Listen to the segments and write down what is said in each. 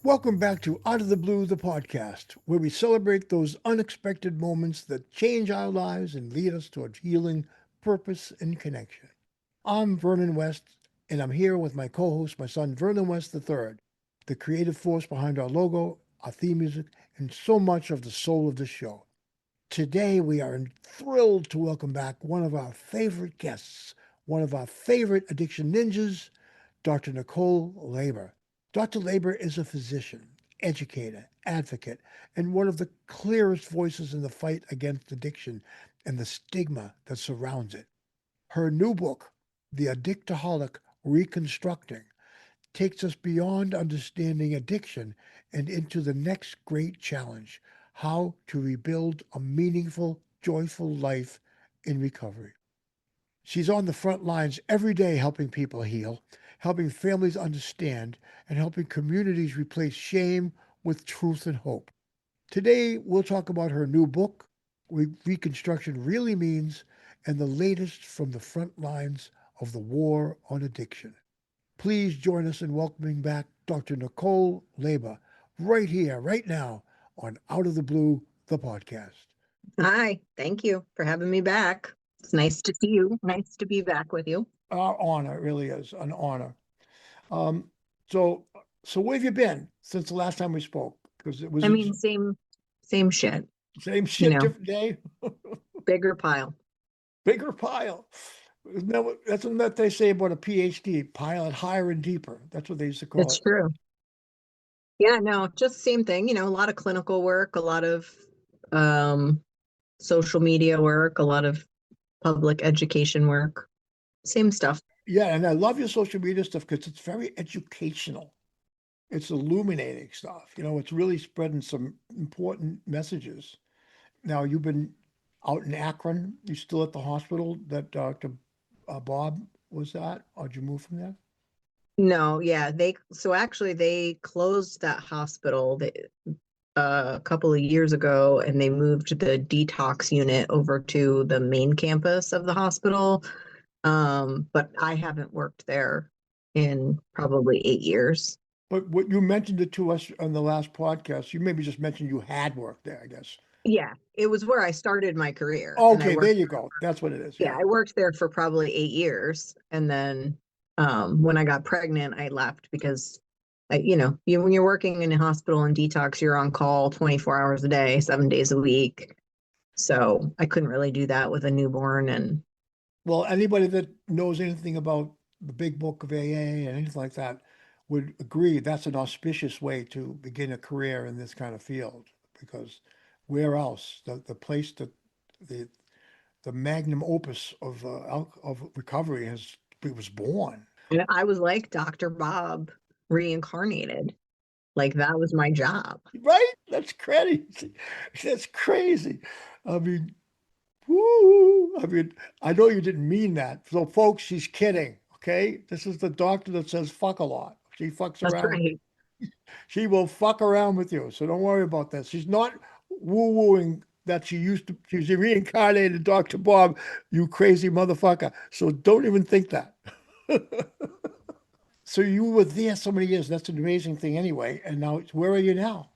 Welcome back to Out of the Blue, the podcast, where we celebrate those unexpected moments that change our lives and lead us towards healing, purpose, and connection. I'm Vernon West, and I'm here with my co-host, my son Vernon West III, the creative force behind our logo, our theme music, and so much of the soul of the show. Today, we are thrilled to welcome back one of our favorite guests, one of our favorite addiction ninjas, Dr. Nicole Labor. Dr. Labor is a physician, educator, advocate, and one of the clearest voices in the fight against addiction and the stigma that surrounds it. Her new book, The Addictaholic Reconstructing, takes us beyond understanding addiction and into the next great challenge: how to rebuild a meaningful, joyful life in recovery. She's on the front lines every day helping people heal, helping families understand, and helping communities replace shame with truth and hope. Today, we'll talk about her new book, What Reconstruction Really Means, and the latest from the front lines of the war on addiction. Please join us in welcoming back Dr. Nicole Labor right here, right now on Out of the Blue, the podcast. Hi, thank you for having me back. It's nice to see you. Nice to be back with you. Our honor, it really is an honor. Um, so, so where have you been since the last time we spoke? Because it was Same shit, same shit, know. different day, bigger pile. bigger pile. Isn't that that's what they say about a PhD, pile it higher and deeper. That's what they used to call It's it. true. Yeah, no, just same thing. A lot of clinical work, a lot of social media work, a lot of public education work. Same stuff. Yeah, and I love your social media stuff because it's very educational. It's illuminating stuff. It's really spreading some important messages. Now, you've been out in Akron. You still at the hospital that Dr. Bob was at, or did you move from there? No, yeah, they closed that hospital a couple of years ago, and they moved the detox unit over to the main campus of the hospital. But I haven't worked there in probably 8 years. But what you mentioned it to us on the last podcast, you maybe just mentioned you had worked there, I guess. Yeah, it was where I started my career. And I Okay, there worked, you go. That's what it is. yeah, I worked there for probably 8 years. And then when I got pregnant, I left because when you're working in a hospital and detox, you're on call 24 hours a day, 7 days a week. So I couldn't really do that with a newborn. And Well, anybody that knows anything about the big book of AA and anything like that would agree that's an auspicious way to begin a career in this kind of field, because where else? The place that the the magnum opus of recovery was born. I was like Dr. Bob reincarnated. Like that was my job. Right? That's crazy. That's crazy. I mean, woo. I mean, I know you didn't mean that. So, folks, she's kidding. Okay, this is the doctor that says fuck a lot. She fucks That's around. right. She will fuck around with you. So don't worry about that. She's not woo-wooing that she's a reincarnated Dr. Bob, you crazy motherfucker. So don't even think that. So you were there so many years. That's an amazing thing anyway. And now, where are you now?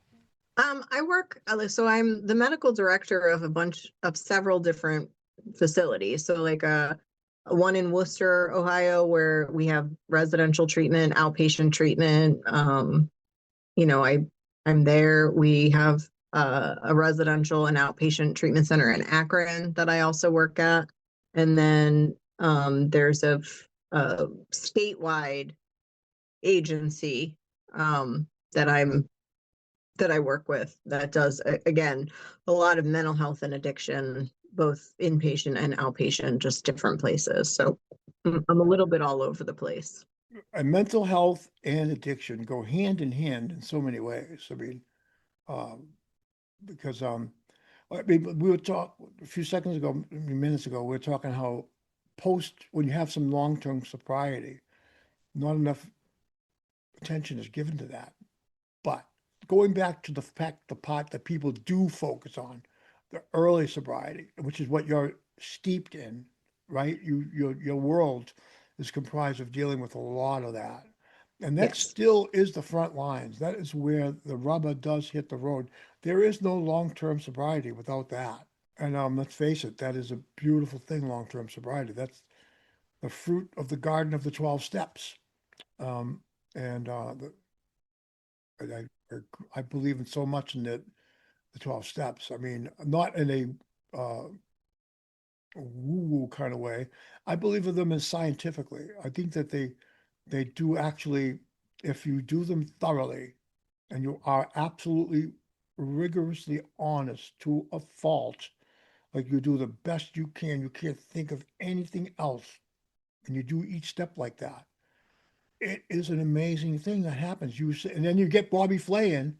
So I'm the medical director of several different facilities. So like one in Worcester, Ohio, where we have residential treatment, outpatient treatment. I'm there. We have a residential and outpatient treatment center in Akron that I also work at. And then there's a statewide agency that I work with that does, again, a lot of mental health and addiction, both inpatient and outpatient, just different places. So I'm a little bit all over the place. And mental health and addiction go hand in hand in so many ways. I mean, because I mean, we were talking a few seconds ago, a few minutes ago, we were talking how when you have some long-term sobriety, not enough attention is given to that. But going back to the part that people do focus on, the early sobriety, which is what you're steeped in, right? Your world is comprised of dealing with a lot of that. And that Yes. still is the front lines. That is where the rubber does hit the road. There is no long-term sobriety without that. And let's face it, that is a beautiful thing, long-term sobriety. That's the fruit of the garden of the 12 steps. Um, and I, I believe in so much in the 12 steps. I mean, not in a woo-woo kind of way. I believe in them as scientifically. I think that they do actually, if you do them thoroughly and you are absolutely rigorously honest to a fault, like you do the best you can't think of anything else, and you do each step like that. It is an amazing thing that happens. And then you get Bobby Flay in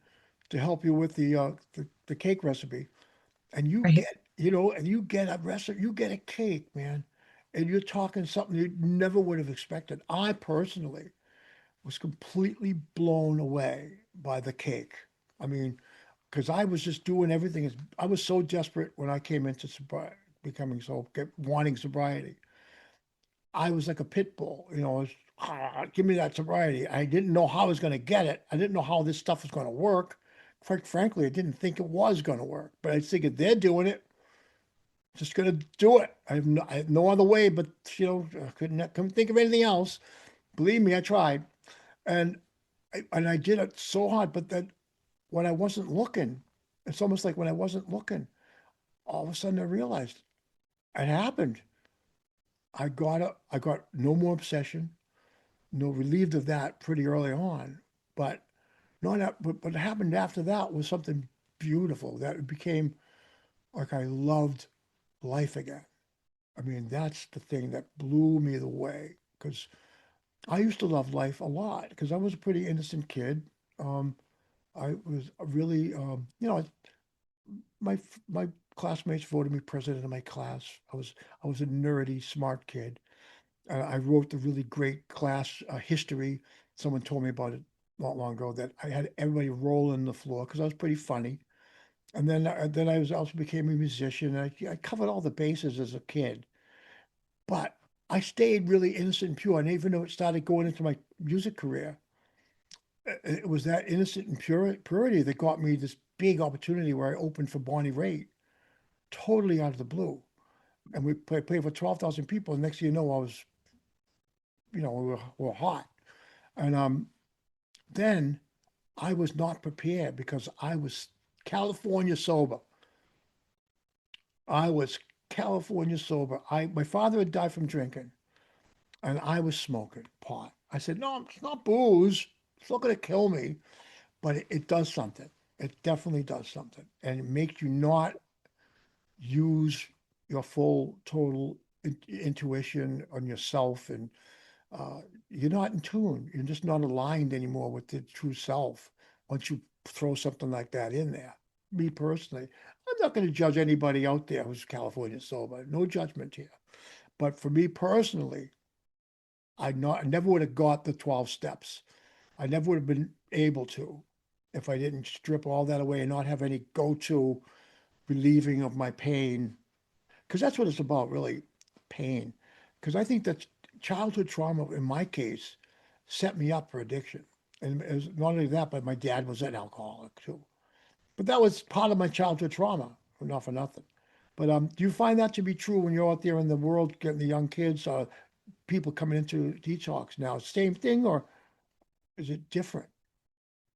to help you with the cake recipe, and you Right. get and you get a recipe, you get a cake, man, and you're talking something you never would have expected. I personally was completely blown away by the cake. I mean, because I was just doing everything. I was so desperate when I came into sobriety, wanting sobriety. I was like a pit bull, give me that sobriety. I didn't know how I was going to get it. I didn't know how this stuff was going to work. Quite frankly, I didn't think it was going to work, but I figured they're doing it, just going to do it. I have no other way, but couldn't think of anything else. Believe me, I tried, and I did it so hard. But then when I wasn't looking, it's almost like when I wasn't looking, all of a sudden I realized it happened. I got no more obsession, no relieved of that pretty early on, but not that, but what happened after that was something beautiful that it became like I loved life again. I mean, that's the thing that blew me away because I used to love life a lot because I was a pretty innocent kid. Um, I was really, my classmates voted me president of my class. I was a nerdy, smart kid. I wrote the really great class history. Someone told me about it not long ago that I had everybody roll on the floor because I was pretty funny. And then I was also became a musician. And I covered all the bases as a kid, but I stayed really innocent and pure. And even though it started going into my music career, it was that innocent and purity that got me this big opportunity where I opened for Bonnie Raitt, totally out of the blue. And we played for 12,000 people. And next thing you know, we were hot. And then I was not prepared because I was California sober. I was California sober. My father had died from drinking, and I was smoking pot. I said, "No, it's not booze. It's not going to kill me, but it does something. It definitely does something, and it makes you not use your full total intuition on yourself, and uh, you're not in tune. You're just not aligned anymore with the true self once you throw something like that in there. Me personally, I'm not going to judge anybody out there who's California sober. No judgment here. But for me personally, I never would have got the 12 steps. I never would have been able to if I didn't strip all that away and not have any go-to relieving of my pain. Because that's what it's about, really, pain. Because I think that childhood trauma, in my case, set me up for addiction. And it was not only that, but my dad was an alcoholic too. But that was part of my childhood trauma, not for nothing. But do you find that to be true when you're out there in the world getting the young kids, people coming into detox now? Same thing, or is it different?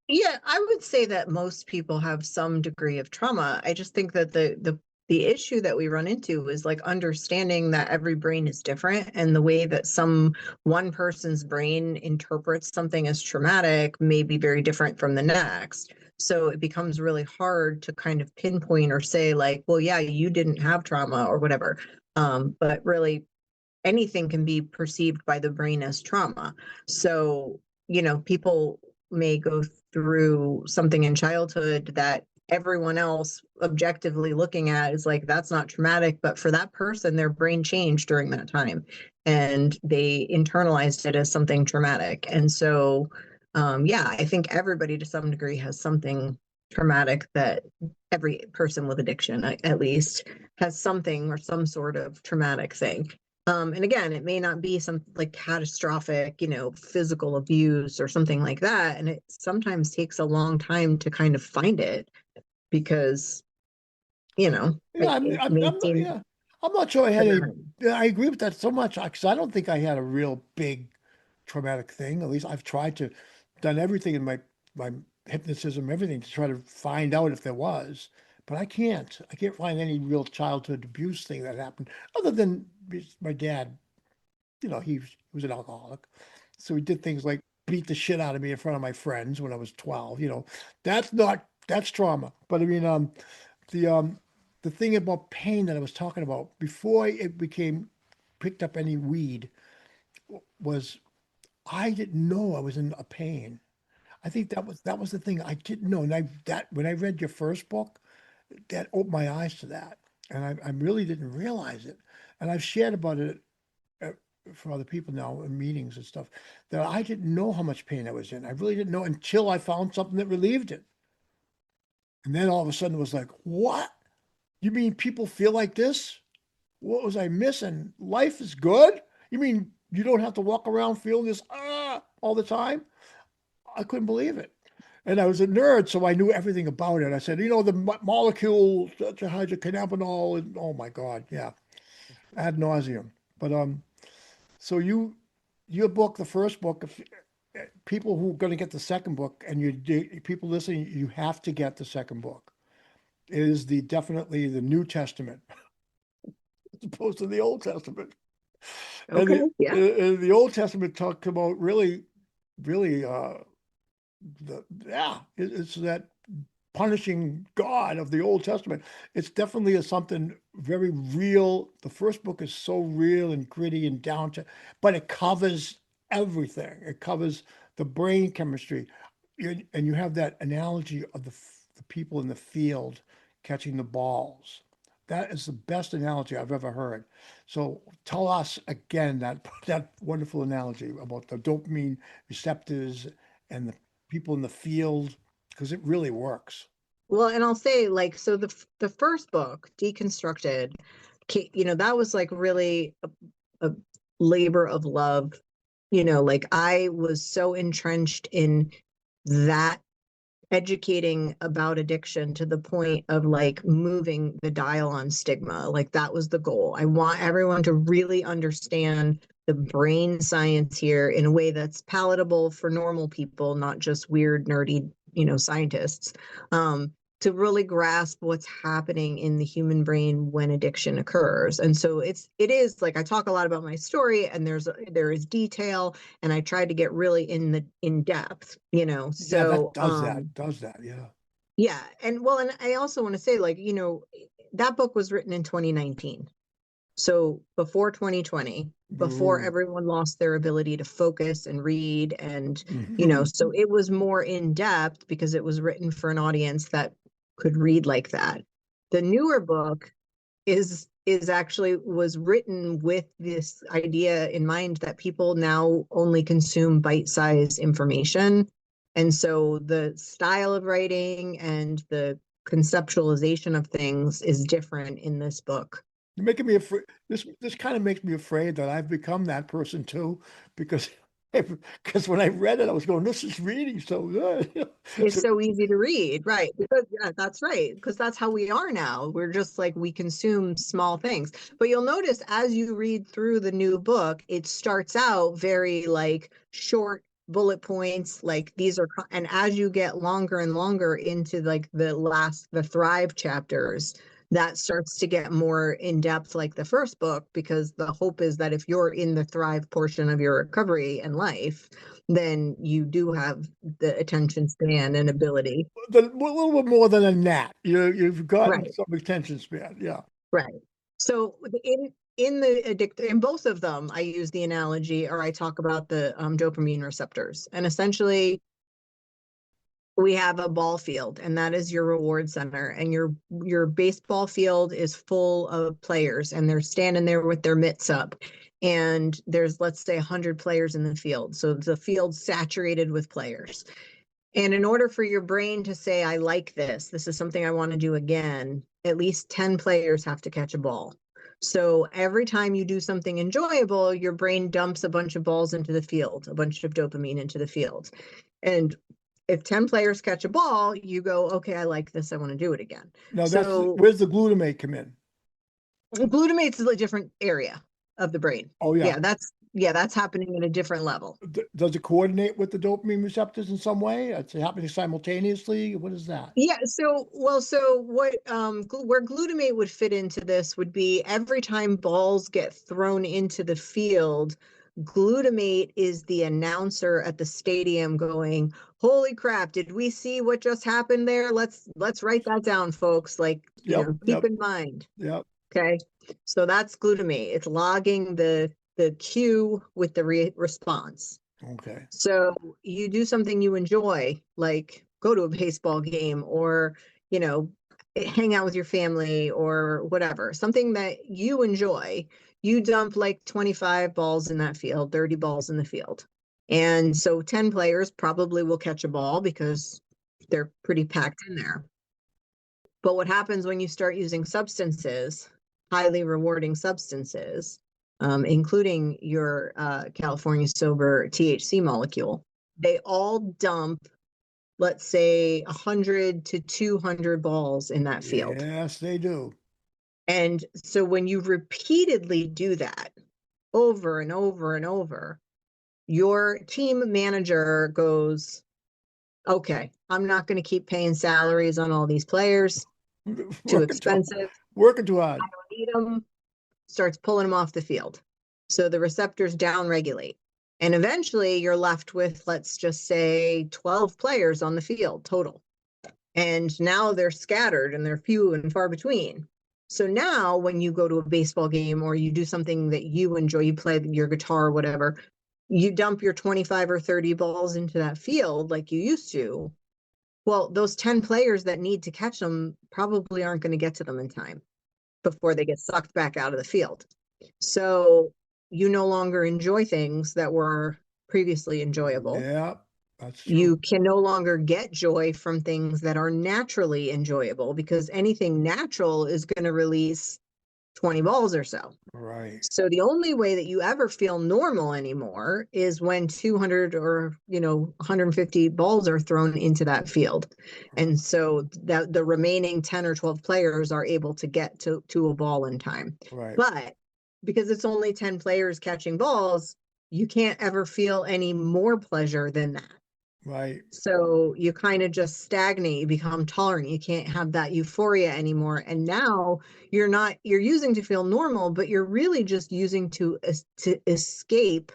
Yeah, I would say that most people have some degree of trauma. I just think that the issue that we run into is like understanding that every brain is different, and the way that one person's brain interprets something as traumatic may be very different from the next. So it becomes really hard to kind of pinpoint or say like, well, yeah, you didn't have trauma or whatever. But really anything can be perceived by the brain as trauma. So, people may go through something in childhood that everyone else objectively looking at is like, that's not traumatic, but for that person, their brain changed during that time and they internalized it as something traumatic. And so, yeah, I think everybody to some degree has something traumatic, that every person with addiction, at least, has something or some sort of traumatic thing. And again, it may not be some like catastrophic, physical abuse or something like that. And it sometimes takes a long time to kind of find it because, Yeah, it may I'm not, seem yeah, I'm not sure I had any. benign. Yeah, I agree with that so much because I don't think I had a real big traumatic thing. At least I've tried to done everything in my hypnotism, everything to try to find out if there was, but I can't. I can't find any real childhood abuse thing that happened other than my dad. He was an alcoholic, so he did things like beat the shit out of me in front of my friends when I was 12. That's trauma. But I mean, the um the thing about pain that I was talking about before it became picked up any weed was I didn't know I was in a pain. I think that was the thing I didn't know. And when I read your first book, that opened my eyes to that, and I really didn't realize it. And I've shared about it uh, for other people now in meetings and stuff that I didn't know how much pain I was in. I really didn't know until I found something that relieved it. And then all of a sudden it was like, what? You mean people feel like this? What was I missing? Life is good? You mean you don't have to walk around feeling this all the time? I couldn't believe it. And I was a nerd, so I knew everything about it. I said, the molecule, hydrocannabinol, and oh my God, yeah, ad nauseum. But so your book, the first book, if people who are going to get the second book, and people listening, you have to get the second book. It is definitely the New Testament as opposed to the Old Testament. And Okay. Yeah. the Old Testament talks about really, really, it's that punishing God of the Old Testament. It's definitely something very real. The first book is so real and gritty and down to, but it covers everything. It covers the brain chemistry. And you have that analogy of the people in the field catching the balls. That is the best analogy I've ever heard. So tell us again that wonderful analogy about the dopamine receptors and the people in the field, because it really works. Well, and I'll say, like, so the first book, Deconstructed, that was like really a labor of love. Like I was so entrenched in that, educating about addiction to the point of like moving the dial on stigma. Like that was the goal. I want everyone to really understand the brain science here in a way that's palatable for normal people, not just weird, nerdy, scientists. To really grasp what's happening in the human brain when addiction occurs. And so it is like I talk a lot about my story, and there is detail, and I tried to get really in depth, Yeah, that so does that. Yeah. yeah. And well, and I also want to say, like, that book was written in 2019, so before 2020, before Ooh. everyone lost their ability to focus and read, and Mhm. so it was more in depth because it was written for an audience that could read like that. The newer book is actually was written with this idea in mind that people now only consume bite-sized information. And so the style of writing and the conceptualization of things is different in this book. You're making me afraid. This kind of makes me afraid that I've become that person too, because because when I read it, I was going, "This is reading so good." It's So so easy to read, right? Because yeah, that's right. Because that's how we are now. We're just like we consume small things. But you'll notice as you read through the new book, it starts out very like short bullet points, like these are, and as you get longer and longer into like the Thrive chapters, that starts to get more in depth, like the first book, because the hope is that if you're in the Thrive portion of your recovery and life, then you do have the attention span and ability. a little bit more than a gnat. You've gotten Right, some attention span. Yeah. right. So in the addict in both of them, I use the analogy, or I talk about the dopamine receptors, and essentially We have a ball field, and that is your reward center. And your baseball field is full of players, and they're standing there with their mitts up. And there's, let's say, 100 players in the field. So the field's saturated with players. And in order for your brain to say, I like this is something I want to do again, at least 10 players have to catch a ball. So every time you do something enjoyable, your brain dumps a bunch of balls into the field, a bunch of dopamine into the field. And if 10 players catch a ball, you go, okay, I like this. I want to do it again. Now So where's the glutamate come in? glutamate's a different area of the brain. Oh yeah. That's happening at a different level. Does it coordinate with the dopamine receptors in some way? It's happening simultaneously. What is that? Yeah, so what where glutamate would fit into this would be every time balls get thrown into the field, glutamate is the announcer at the stadium going, "Holy crap, did we see what just happened there? Let's write that down, folks. Like, keep in mind." Yep. Okay. So that's glutamate. It's logging the cue with the response. Okay. So you do something you enjoy, like go to a baseball game or, hang out with your family or whatever, something that you enjoy. You dump like 25 balls in that field, 30 balls in the field. And so 10 players probably will catch a ball because they're pretty packed in there. But what happens when you start using substances, highly rewarding substances, including your California Sober THC molecule, they all dump, let's say, 100 to 200 balls in that field. Yes, they do. And so when you repeatedly do that over and over and over, your team manager goes, okay, I'm not going to keep paying salaries on all these players. Too expensive. Working too hard. I don't need them. Starts pulling them off the field. So the receptors downregulate. And eventually you're left with, let's just say, 12 players on the field total. And now they're scattered and they're few and far between. So now when you go to a baseball game or you do something that you enjoy, you play your guitar or whatever, you dump your 25 or 30 balls into that field like you used to. Well, those 10 players that need to catch them probably aren't going to get to them in time before they get sucked back out of the field. So you no longer enjoy things that were previously enjoyable. Yeah, that's true. You can no longer get joy from things that are naturally enjoyable because anything natural is going to release 20 balls or so. Right. So the only way that you ever feel normal anymore is when 200 or 150 balls are thrown into that field. And so that the remaining 10 or 12 players are able to get to a ball in time. Right. But because it's only 10 players catching balls, you can't ever feel any more pleasure than that. Right. So you kind of just stagnate, you become tolerant. You can't have that euphoria anymore. And now you're using to feel normal, but you're really just using to escape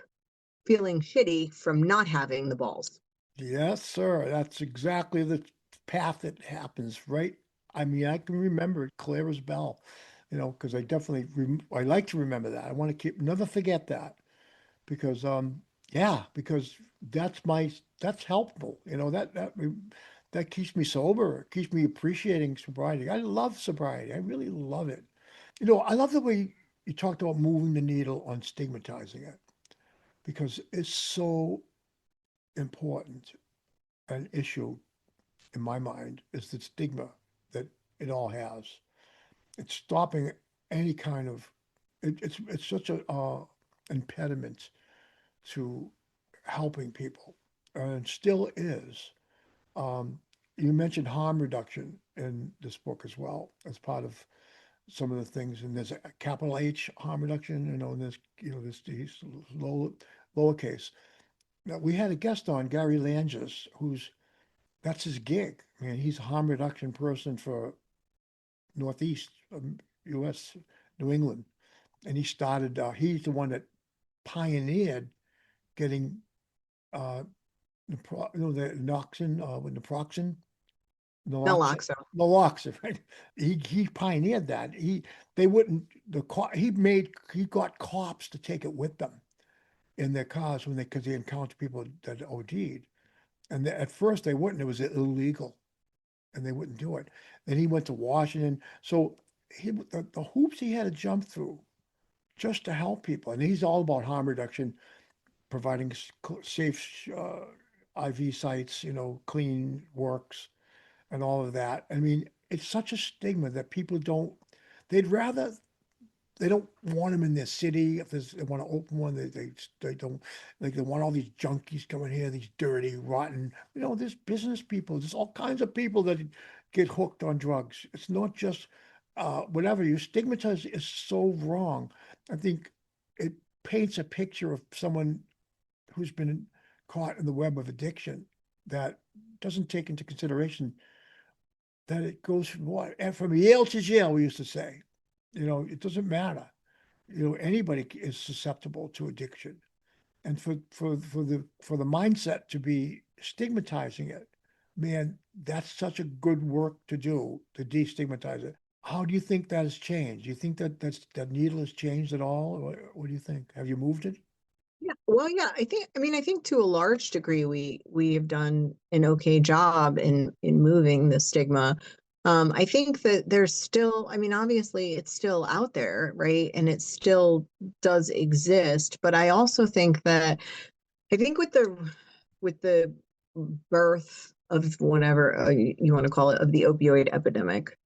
feeling shitty from not having the balls. Yes, sir. That's exactly the path that happens, right? I mean, I can remember it clear as bell, because I definitely, I like to remember that. I want to never forget that because, yeah, because that's helpful. That keeps me sober, keeps me appreciating sobriety. I love sobriety. I really love it. I love the way you talked about moving the needle on stigmatizing it because it's so important. An issue in my mind is the stigma that it all has. It's stopping any kind of it's such a impediment to helping people, and still is. Um, you mentioned harm reduction in this book as well as part of some of the things, and there's a capital H harm reduction, and there's these lowercase. Now, we had a guest on, Gary Langes, that's his gig. I mean, he's a harm reduction person for Northeast U.S., New England, and he started. He's the one that pioneered getting the Noxon with naproxen, Naloxone. naloxone, right? He pioneered that. They wouldn't he got cops to take it with them in their cars because they encountered people that OD'd. And at first they wouldn't. It was illegal, and they wouldn't do it. Then he went to Washington. So the hoops he had to jump through just to help people. And he's all about harm reduction, providing safe IV sites, clean works, and all of that. I mean, it's such a stigma that people don't. They'd rather they don't want them in their city. If they want to open one, they don't like they want all these junkies coming here, these dirty, rotten. There's business people. There's all kinds of people that get hooked on drugs. It's not just whatever you stigmatize is so wrong. I think it paints a picture of someone who's been caught in the web of addiction that doesn't take into consideration that it goes from what and from Yale to jail. We used to say, it doesn't matter. Anybody is susceptible to addiction, and for the mindset to be stigmatizing it, man, that's such a good work to do to destigmatize it. How do you think that has changed? Do you think that needle has changed at all? What do you think? Have you moved it? Yeah. Well, yeah, I think to a large degree we have done an okay job in moving the stigma. I think that there's still, I mean, obviously it's still out there, right? And it still does exist, but I also think that I think with the birth of whatever you want to call it, of the opioid epidemic,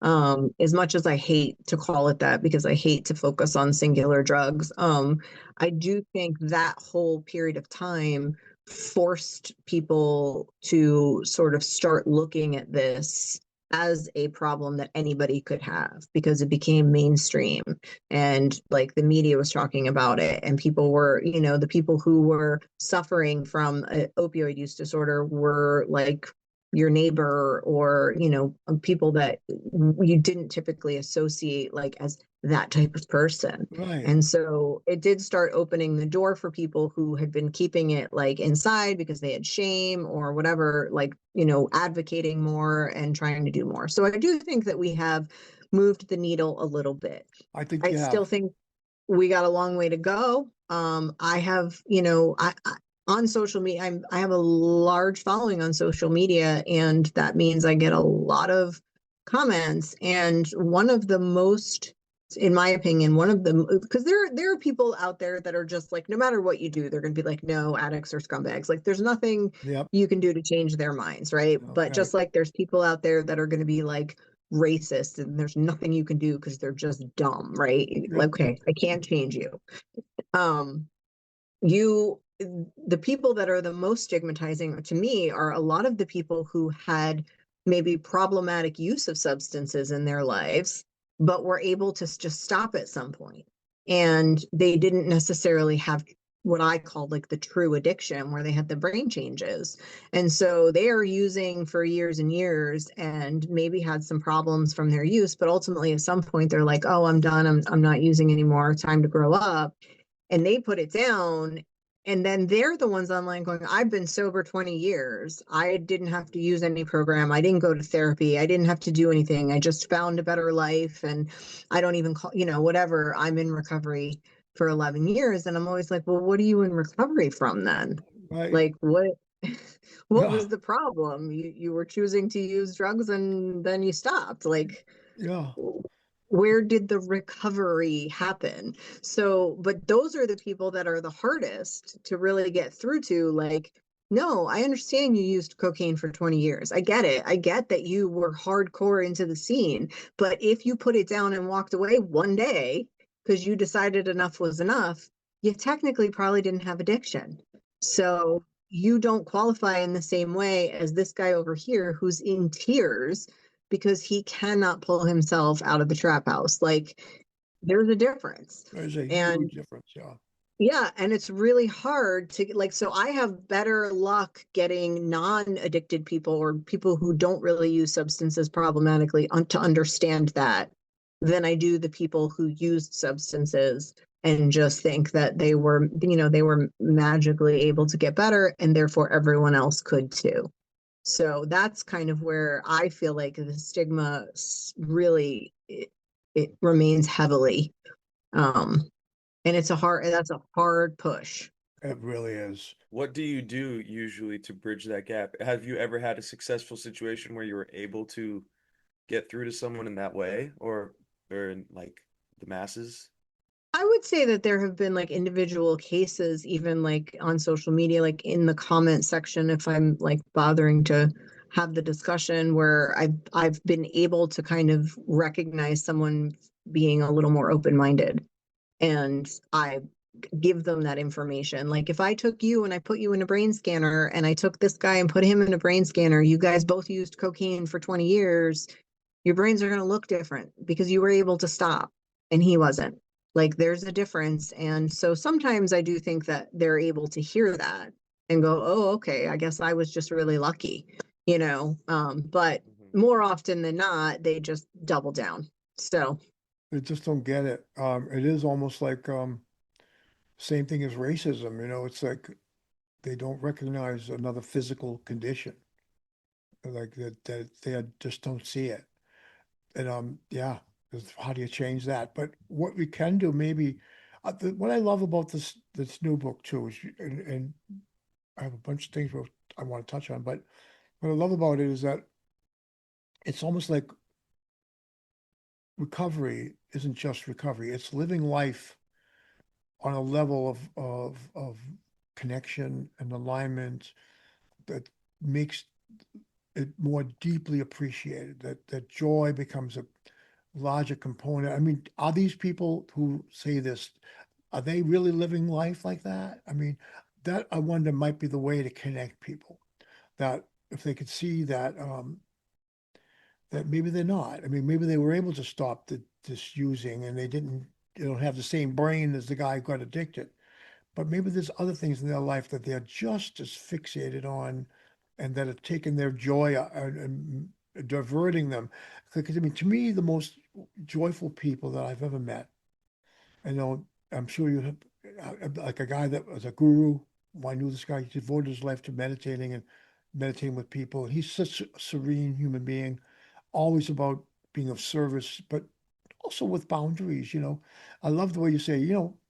as much as I hate to call it that because I hate to focus on singular drugs, I do think that whole period of time forced people to sort of start looking at this as a problem that anybody could have because it became mainstream and like the media was talking about it and people were, the people who were suffering from opioid use disorder were like your neighbor or people that you didn't typically associate like as that type of person. Right. And so it did start opening the door for people who had been keeping it like inside because they had shame or whatever, like advocating more and trying to do more. So I do think that we have moved the needle a little bit. I think I you still have. think we got a long way to go. I have, I on social media, I have a large following on social media, and that means I get a lot of comments. And one of the most, in my opinion, one of them, because there are people out there that are just like, no matter what you do, they're going to be like, no, addicts are scumbags. Like, there's nothing Yep. you can do to change their minds, right? But Right. just like there's people out there that are going to be like racist, and there's nothing you can do because they're just dumb, right? Yep. Like, okay, I can't change you. Um, you the people that are the most stigmatizing to me are a lot of the people who had maybe problematic use of substances in their lives but were able to just stop at some point and they didn't necessarily have what I call like the true addiction where they had the brain changes and so they are using for years and years and maybe had some problems from their use but ultimately at some point they're like, oh, I'm done, I'm not using anymore, time to grow up, and they put it down and then they're the ones online going, I've been sober 20 years, I didn't have to use any program, I didn't go to therapy, I didn't have to do anything, I just found a better life and I don't even call, whatever, I'm in recovery for 11 years. And I'm always like, well, what are you in recovery from then? Right. Like what Yeah. was the problem? You were choosing to use drugs and then you stopped. Like Yeah. where did the recovery happen? So, but those are the people that are the hardest to really get through to. Like, no, I understand you used cocaine for 20 years. I get it. I get that you were hardcore into the scene. But if you put it down and walked away one day because you decided enough was enough, you technically probably didn't have addiction. So you don't qualify in the same way as this guy over here who's in tears because he cannot pull himself out of the trap house. Like there's a difference. There's a And huge difference. Yeah. yeah, and it's really hard to like, so I have better luck getting non-addicted people or people who don't really use substances problematically to understand that than I do the people who used substances and just think that they were magically able to get better and therefore everyone else could too. So that's kind of where I feel like the stigma really it remains heavily. Um, and that's a hard push. It really is. What do you do usually to bridge that gap? Have you ever had a successful situation where you were able to get through to someone in that way, or in like the masses? I would say that there have been like individual cases, even like on social media, like in the comment section, if I'm like bothering to have the discussion, where I've been able to kind of recognize someone being a little more open-minded, and I give them that information. Like if I took you and I put you in a brain scanner, and I took this guy and put him in a brain scanner, you guys both used cocaine for 20 years, your brains are going to look different because you were able to stop and he wasn't. Like there's a difference. And so sometimes I do think that they're able to hear that and go, oh, okay, I guess I was just really lucky, but Mhm. more often than not, they just double down. So They just don't get it. It is almost like same thing as racism. It's like they don't recognize another physical condition, like that they just don't see it. And yeah, how do you change that? But what we can do, maybe, what I love about this new book too is, and I have a bunch of things I want to touch on, but what I love about it is that it's almost like recovery isn't just recovery; it's living life on a level of connection and alignment that makes it more deeply appreciated. That joy becomes a larger component. I mean, are these people who say this, are they really living life like that? I mean, that I wonder might be the way to connect people. That if they could see that maybe they're not. I mean, maybe they were able to stop this using and they don't have the same brain as the guy who got addicted. But maybe there's other things in their life that they're just as fixated on and that have taken their joy and diverting them. Because I mean, to me, the most joyful people that I've ever met, I know, I'm sure you have, like a guy that was a guru. I knew this guy, he devoted his life to meditating and meditating with people. And he's such a serene human being, always about being of service, but also with boundaries. I love the way you say,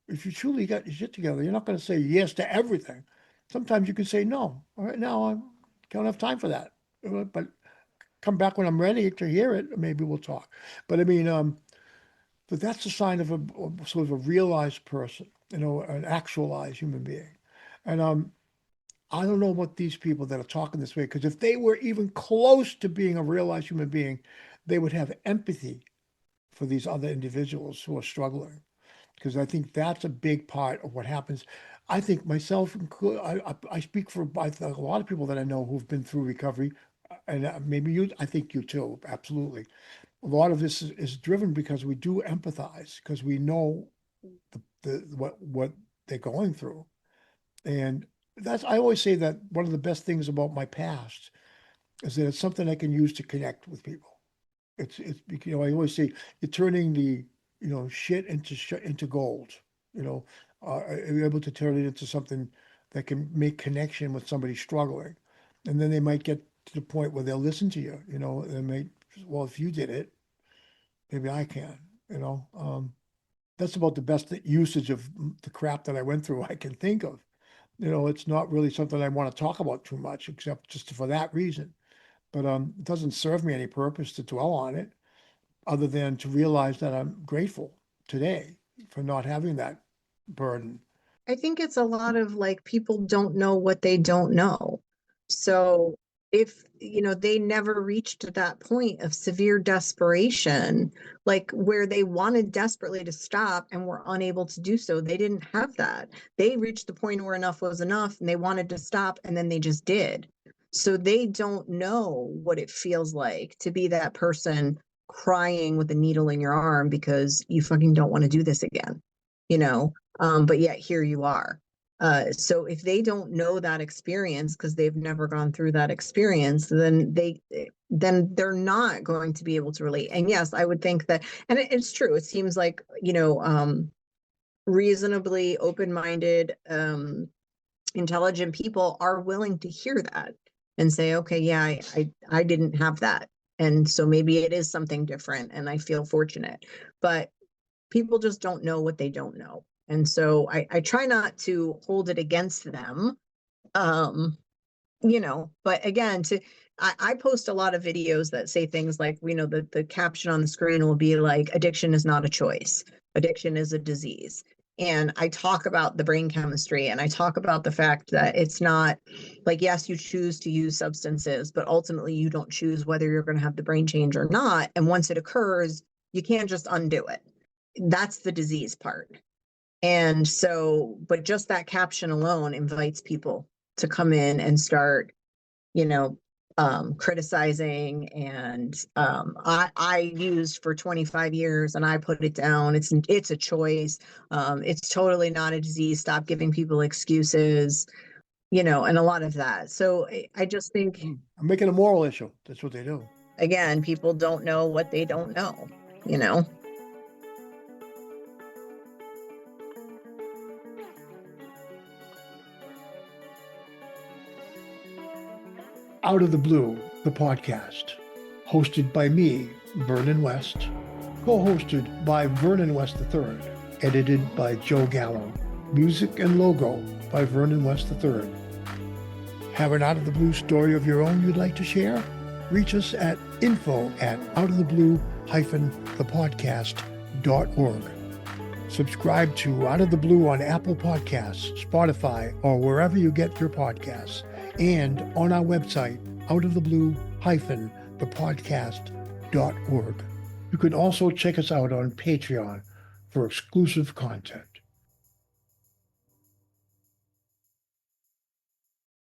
if you truly got your shit together, you're not going to say yes to everything. Sometimes you can say no. All right, now I don't have time for that. But come back when I'm ready to hear it. Maybe we'll talk. But I mean, but that's a sign of a sort of a realized person, an actualized human being. And I don't know what these people that are talking this way, because if they were even close to being a realized human being, they would have empathy for these other individuals who are struggling, because I think that's a big part of what happens. I think myself, I speak for I think a lot of people that I know who've been through recovery, and maybe you, I think you too, absolutely. A lot of this is driven because we do empathize, because we know what they're going through. And I always say that one of the best things about my past is that it's something I can use to connect with people. I always say you're turning the shit into gold. You know, you're able to turn it into something that can make connection with somebody struggling, and then they might get to the point where they'll listen to you. They may, well, if you did it, maybe I can. That's about the best usage of the crap that I went through I can think of. It's not really something I want to talk about too much, except just for that reason. But it doesn't serve me any purpose to dwell on it, other than to realize that I'm grateful today for not having that burden. I think it's a lot of like people don't know what they don't know. So if, they never reached that point of severe desperation, like where they wanted desperately to stop and were unable to do so, they didn't have that. They reached the point where enough was enough and they wanted to stop and then they just did. So they don't know what it feels like to be that person crying with a needle in your arm because you fucking don't want to do this again, you know? But yet here you are. So if they don't know that experience because they've never gone through that experience, then they're not going to be able to relate. And yes, I would think that, and it's true. It seems like reasonably open-minded, intelligent people are willing to hear that and say, okay, yeah, I didn't have that, and so maybe it is something different, and I feel fortunate. But people just don't know what they don't know. And so I try not to hold it against them. You know, but again, I post a lot of videos that say things like, you know, the caption on the screen will be like, addiction is not a choice. Addiction is a disease. And I talk about the brain chemistry, and I talk about the fact that it's not like, yes, you choose to use substances, but ultimately you don't choose whether you're going to have the brain change or not. And once it occurs, you can't just undo it. That's the disease part. And so, but just that caption alone invites people to come in and start, you know, criticizing. And I used for 25 years, and I put it down. It's a choice. It's totally not a disease. Stop giving people excuses, you know, and a lot of that. So I just think, I'm making a moral issue. That's what they do. again, people don't know what they don't know, you know. Out of the Blue, the podcast, hosted by me, Vernon West, co-hosted by Vernon West III, edited by Joe Gallo, music and logo by Vernon West III. Have an Out of the Blue story of your own you'd like to share? Reach us at info@outoftheblue-thepodcast.org. Subscribe to Out of the Blue on Apple Podcasts, Spotify, or wherever you get your podcasts, and on our website, outoftheblue-thepodcast.org. You can also check us out on Patreon for exclusive content.